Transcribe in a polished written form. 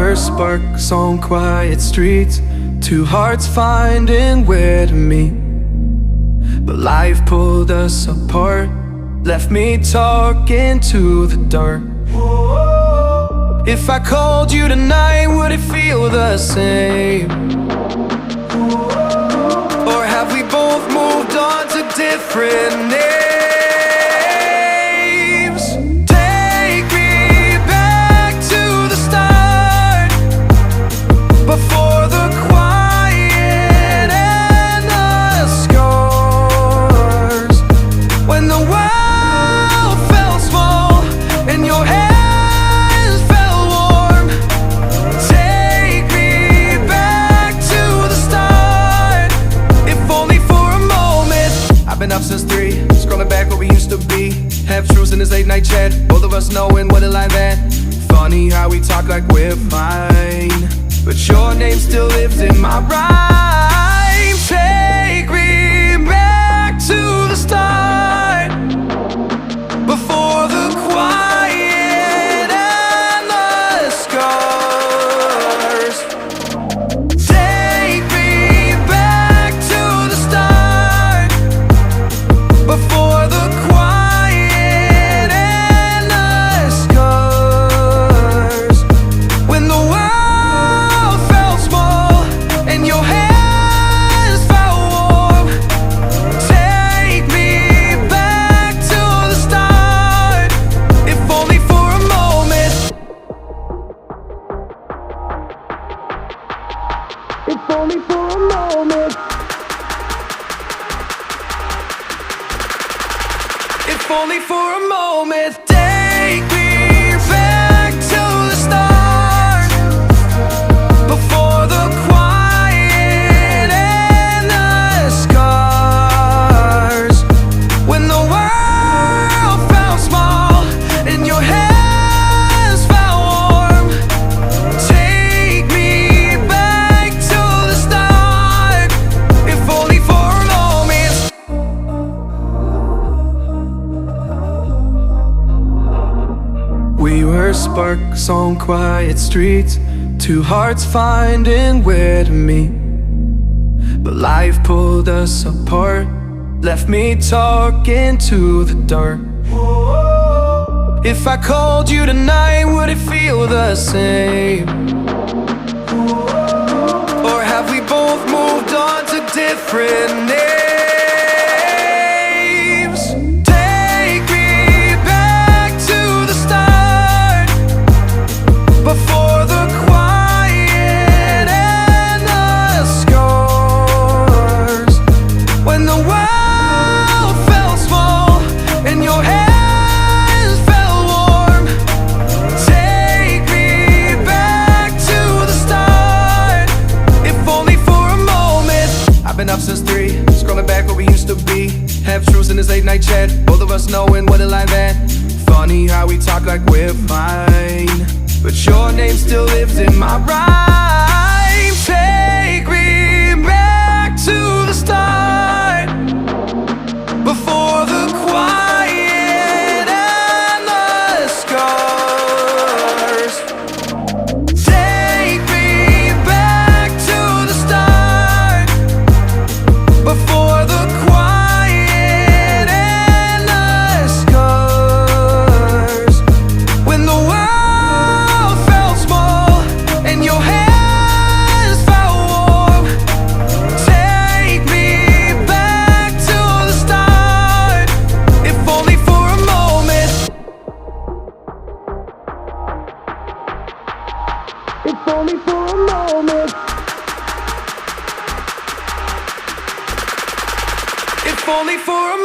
were sparks on quiet streets, two hearts finding where to meet. But life pulled us apart, left me talking to the dark. If I called you tonight, would it feel the same? Or have we both moved on to different names? Take me back to the start, before the quiet and the scars, when the world felt small and your hands felt warm. Take me back to the start, if only for a moment. I've been up since 3, scrolling back where we used to be. Half truths in this late night chat, both of us knowing what it like that. Funny how we talk like we're fine, but your name still lives in my rhyme. Take me back to the start, before the quiet and the scars. Take me back to the start, before the quiet and the scars, when the world felt small and your hands felt warm. Take me back to the start, if only for a moment. If only for a moment. If only for a moment. Take me back to the start, before the quiet and the scars, when the world felt small and your hands felt warm. Take me back to the start, if only for a moment. We were sparks on quiet streets, two hearts finding where to meet. But life pulled us apart, left me talking to the dark. If I called you tonight, would it feel the same? Or have we both moved on to different names? Take me back to the start, before the quiet and the scars, when the world felt small and your hands felt warm. Take me back to the start, if only for a moment. I've been up since 3, scrolling back where we used to be. Half truths in this late night chat, both of us knowing what it like that. Funny how we talk like we're fine, but your name still lives in my rhyme. Take me back to the start, before the quiet and the scars. Take me back to the start, before the quiet and the scars, when the world felt small and your hands felt warm. Take me back to the start, if only for a moment. If only for a moment. If only for a moment.